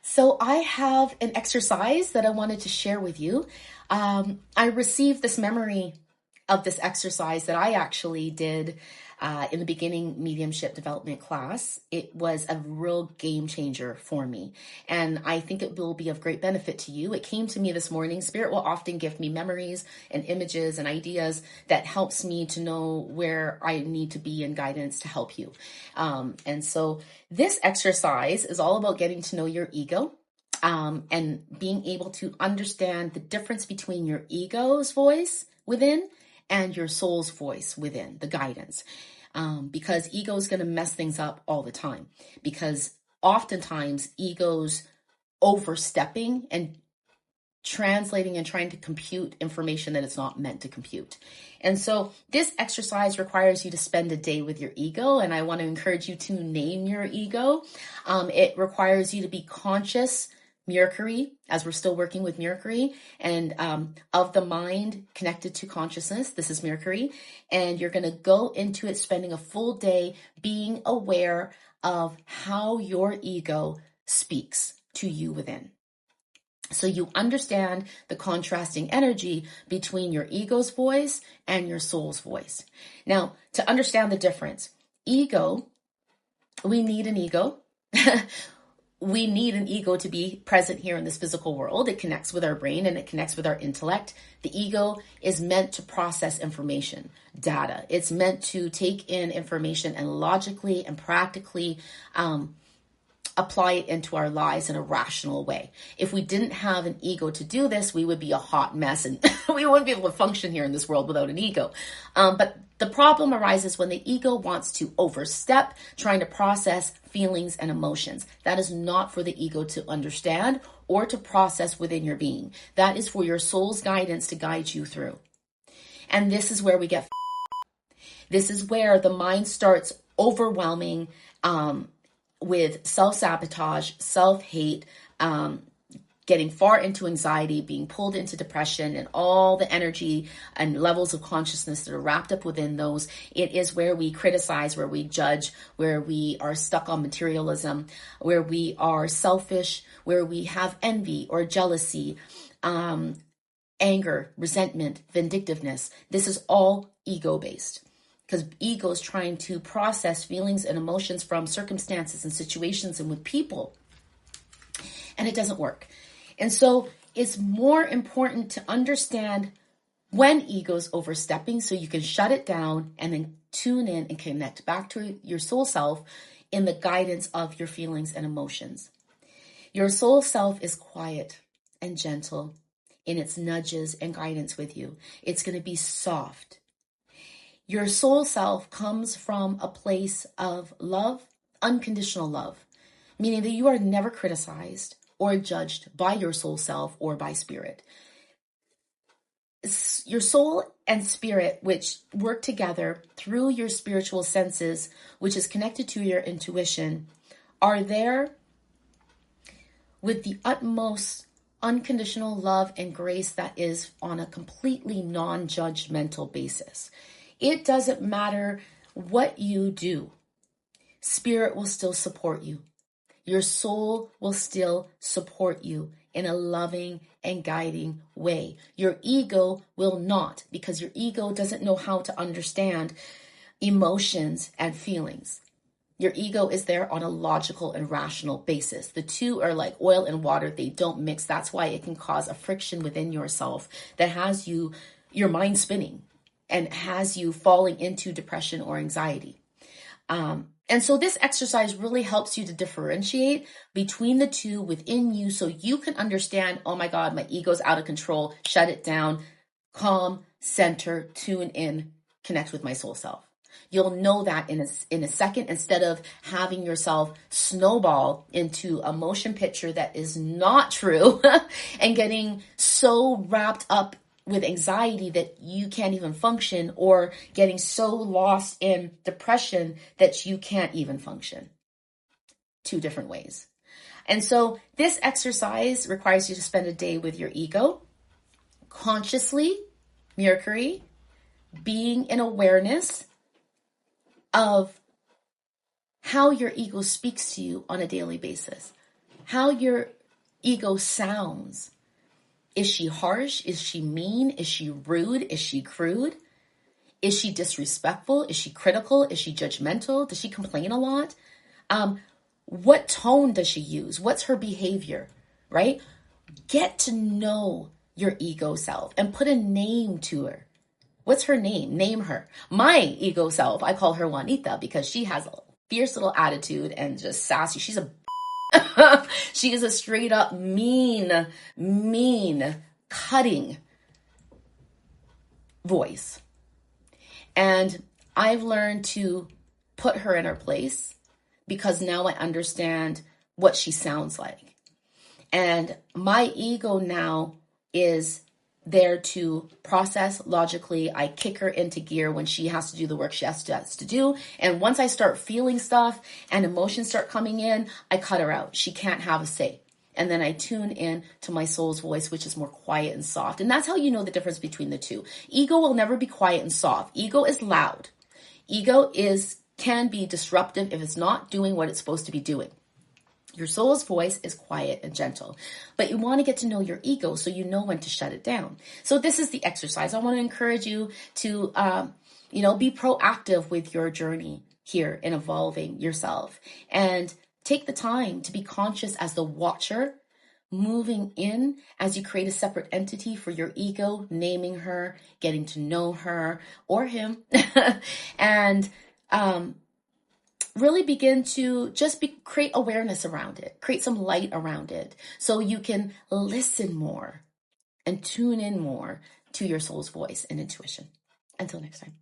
So I have an exercise that I wanted to share with you. I received this memory of this exercise that I actually did in the beginning mediumship development class. It was a real game changer for me, and I think it will be of great benefit to you. It came to me this morning. Spirit will often give me memories and images and ideas that helps me to know where I need to be in guidance to help you. And so this exercise is all about getting to know your ego. And being able to understand the difference between your ego's voice within and your soul's voice within, the guidance. Because ego is going to mess things up all the time. Because oftentimes ego's overstepping and translating and trying to compute information that it's not meant to compute. And so this exercise requires you to spend a day with your ego. And I want to encourage you to name your ego. It requires you to be conscious Mercury, as we're still working with Mercury, and of the mind connected to consciousness. This is Mercury. And you're going to go into it spending a full day being aware of how your ego speaks to you within. So you understand the contrasting energy between your ego's voice and your soul's voice. Now, to understand the difference, ego, we need an ego. We need an ego to be present here in this physical world. It connects with our brain and it connects with our intellect. The ego is meant to process information, data. It's meant to take in information and logically and practically apply it into our lives in a rational way. If we didn't have an ego to do this, we would be a hot mess and we wouldn't be able to function here in this world without an ego. But the problem arises when the ego wants to overstep, trying to process feelings and emotions. That is not for the ego to understand or to process within your being. That is for your soul's guidance to guide you through. And this is where we get. This is where the mind starts overwhelming with self-sabotage, self-hate, getting far into anxiety, being pulled into depression, and all the energy and levels of consciousness that are wrapped up within those. It is where we criticize, where we judge, where we are stuck on materialism, where we are selfish, where we have envy or jealousy, anger, resentment, vindictiveness. This is all ego-based. Because ego is trying to process feelings and emotions from circumstances and situations and with people. And it doesn't work. And so it's more important to understand when ego is overstepping so you can shut it down and then tune in and connect back to your soul self in the guidance of your feelings and emotions. Your soul self is quiet and gentle in its nudges and guidance with you. It's going to be soft. Your soul self comes from a place of love, unconditional love, meaning that you are never criticized or judged by your soul self or by spirit. Your soul and spirit, which work together through your spiritual senses, which is connected to your intuition, are there with the utmost unconditional love and grace that is on a completely non-judgmental basis. It doesn't matter what you do. Spirit will still support you. Your soul will still support you in a loving and guiding way. Your ego will not, because your ego doesn't know how to understand emotions and feelings. Your ego is there on a logical and rational basis. The two are like oil and water. They don't mix. That's why it can cause a friction within yourself that has your mind spinning and has you falling into depression or anxiety. And so this exercise really helps you to differentiate between the two within you so you can understand, oh my God, my ego's out of control, shut it down, calm, center, tune in, connect with my soul self. You'll know that in a second, instead of having yourself snowball into a motion picture that is not true and getting so wrapped up with anxiety that you can't even function, or getting so lost in depression that you can't even function. Two different ways. And so this exercise requires you to spend a day with your ego, consciously, Mercury, being in awareness of how your ego speaks to you on a daily basis. how your ego sounds. Is she harsh? Is she mean? Is she rude? Is she crude? Is she disrespectful? Is she critical? Is she judgmental? Does she complain a lot? What tone does she use? What's her behavior, right? Get to know your ego self and put a name to her. What's her name? Name her. My ego self, I call her Juanita because she has a fierce little attitude and just sassy. She's a she is a straight up mean, cutting voice. And I've learned to put her in her place because now I understand what she sounds like. And my ego now is there to process logically. I kick her into gear when she has to do the work she has to do. And once I start feeling stuff and emotions start coming in, I cut her out. She can't have a say. And then I tune in to my soul's voice, which is more quiet and soft. And that's how you know the difference between the two. Ego will never be quiet and soft. Ego is loud. Ego can be disruptive if it's not doing what it's supposed to be doing. Your soul's voice is quiet and gentle, but you want to get to know your ego so you know when to shut it down. So this is the exercise. I want to encourage you to, be proactive with your journey here in evolving yourself and take the time to be conscious as the watcher moving in as you create a separate entity for your ego, naming her, getting to know her or him, and, really begin to just create awareness around it, create some light around it so you can listen more and tune in more to your soul's voice and intuition. Until next time.